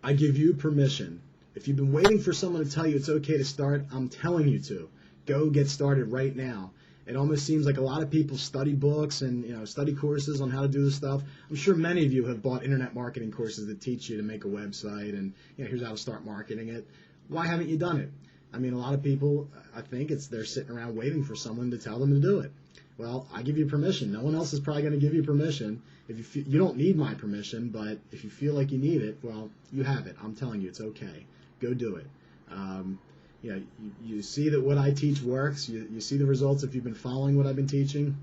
I give you permission. If you've been waiting for someone to tell you it's okay to start, I'm telling you to. Go get started right now. It almost seems like a lot of people study books and study courses on how to do this stuff. I'm sure many of you have bought internet marketing courses that teach you to make a website and here's how to start marketing it. Why haven't you done it? I mean, a lot of people, I think they're sitting around waiting for someone to tell them to do it. Well, I give you permission. No one else is probably going to give you permission. If you don't need my permission, but if you feel like you need it, well, you have it. I'm telling you, it's okay. Go do it. You see that what I teach works. You see the results if you've been following what I've been teaching.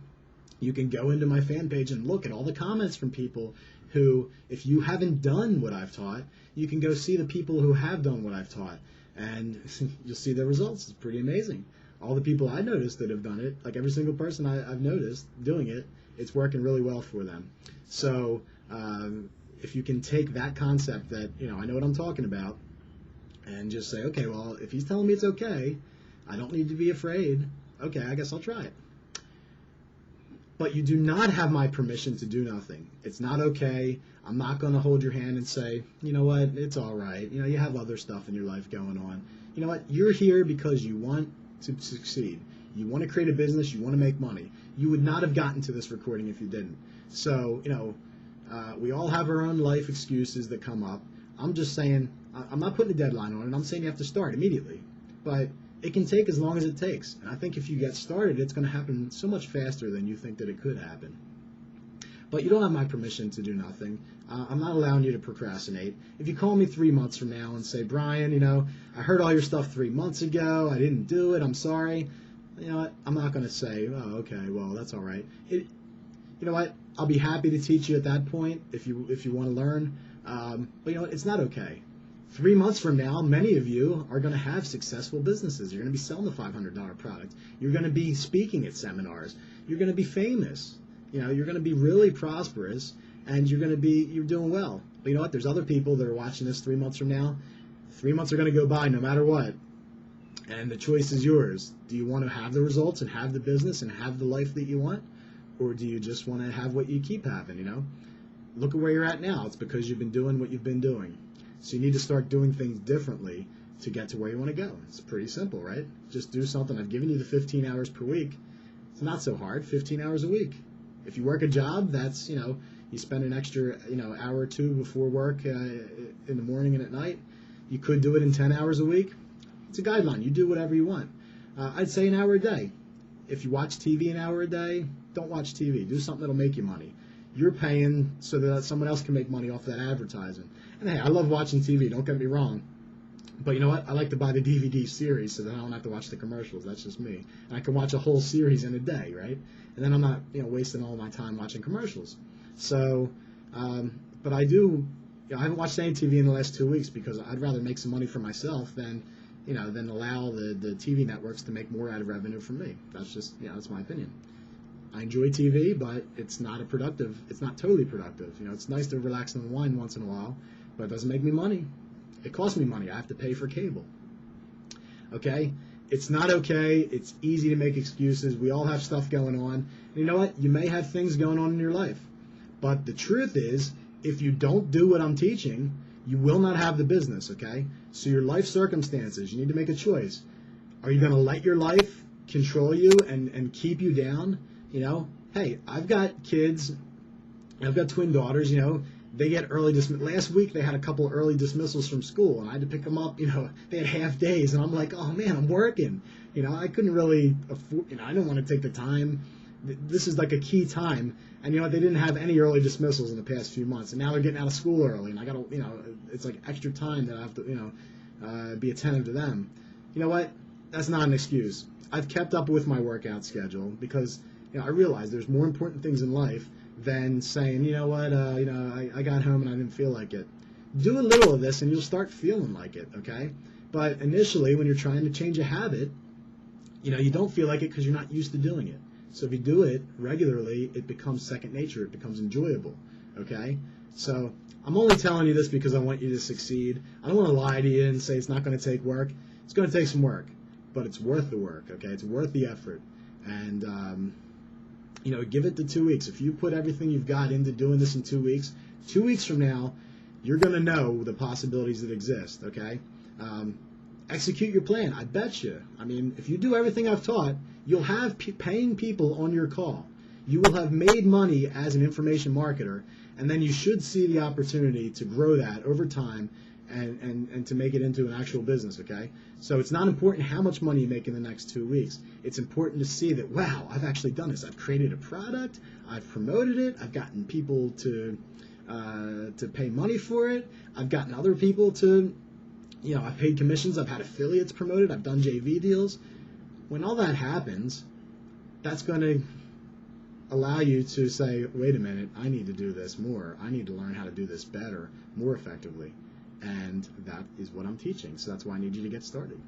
You can go into my fan page and look at all the comments from people who, if you haven't done what I've taught, you can go see the people who have done what I've taught, and you'll see the results. It's pretty amazing. All the people I noticed that have done it, like every single person I've noticed doing it, it's working really well for them. So if you can take that concept that, I know what I'm talking about, and just say, okay, well, if he's telling me it's okay, I don't need to be afraid. Okay, I guess I'll try it. But you do not have my permission to do nothing. It's not okay. I'm not going to hold your hand and say, you know what, it's all right. You have other stuff in your life going on. You know what, you're here because you want to succeed. You want to create a business. You want to make money. You would not have gotten to this recording if you didn't. So, we all have our own life excuses that come up. I'm just saying, I'm not putting a deadline on it. I'm saying you have to start immediately. But it can take as long as it takes. And I think if you get started, it's going to happen so much faster than you think that it could happen. But you don't have my permission to do nothing. I'm not allowing you to procrastinate. If you call me 3 months from now and say, Brian, I heard all your stuff 3 months ago. I didn't do it. I'm sorry. You know what? I'm not going to say, oh, okay, well, that's all right. You know what? I'll be happy to teach you at that point if you want to learn. But it's not okay. 3 months from now, many of you are going to have successful businesses. You're going to be selling the $500 product. You're going to be speaking at seminars. You're going to be famous. You're going to be really prosperous, and you're doing well. But you know what? There's other people that are watching this 3 months from now. 3 months are going to go by no matter what, and the choice is yours. Do you want to have the results and have the business and have the life that you want, or do you just want to have what you keep having? Look at where you're at now. It's because you've been doing what you've been doing. So you need to start doing things differently to get to where you want to go. It's pretty simple, right? Just do something. I've given you the 15 hours per week. It's not so hard, 15 hours a week. If you work a job, that's, you spend an extra, hour or two before work in the morning and at night. You could do it in 10 hours a week. It's a guideline. You do whatever you want. I'd say an hour a day. If you watch TV an hour a day, don't watch TV. Do something that'll make you money. You're paying so that someone else can make money off that advertising. And hey, I love watching TV, don't get me wrong. But you know what? I like to buy the DVD series so that I don't have to watch the commercials. That's just me. And I can watch a whole series in a day, right? And then I'm not, wasting all my time watching commercials. So, but I do, I haven't watched any TV in the last 2 weeks because I'd rather make some money for myself than allow the TV networks to make more out of revenue from me. That's just, that's my opinion. I enjoy TV, but it's not totally productive. It's nice to relax and unwind once in a while, but it doesn't make me money. It costs me money. I have to pay for cable. Okay? It's not okay. It's easy to make excuses. We all have stuff going on. And you know what? You may have things going on in your life. But the truth is, if you don't do what I'm teaching, you will not have the business, okay? So your life circumstances, you need to make a choice. Are you going to let your life control you and keep you down? Hey, I've got kids. I've got twin daughters, They get early dismissal. Last week they had a couple of early dismissals from school, and I had to pick them up. They had half days, and I'm like, oh man, I'm working. I couldn't really afford. I didn't want to take the time. This is like a key time, and they didn't have any early dismissals in the past few months, and now they're getting out of school early, and I got to, it's like extra time that I have to, be attentive to them. You know what? That's not an excuse. I've kept up with my workout schedule because I realize there's more important things in life than saying, you know what, I got home and I didn't feel like it. Do a little of this and you'll start feeling like it, okay? But initially, when you're trying to change a habit, you don't feel like it because you're not used to doing it. So if you do it regularly, it becomes second nature. It becomes enjoyable, okay? So I'm only telling you this because I want you to succeed. I don't want to lie to you and say it's not going to take work. It's going to take some work, but it's worth the work, okay? It's worth the effort. And, give it the 2 weeks. If you put everything you've got into doing this in 2 weeks, 2 weeks from now, you're going to know the possibilities that exist, okay? Execute your plan. I bet you. I mean, if you do everything I've taught, you'll have paying people on your call. You will have made money as an information marketer, and then you should see the opportunity to grow that over time and to make it into an actual business, okay? So it's not important how much money you make in the next 2 weeks. It's important to see that, wow, I've actually done this. I've created a product. I've promoted it. I've gotten people to pay money for it. I've gotten other people to, I've paid commissions. I've had affiliates promoted. I've done JV deals. When all that happens, that's going to allow you to say, wait a minute, I need to do this more. I need to learn how to do this better, more effectively. And that is what I'm teaching. So that's why I need you to get started.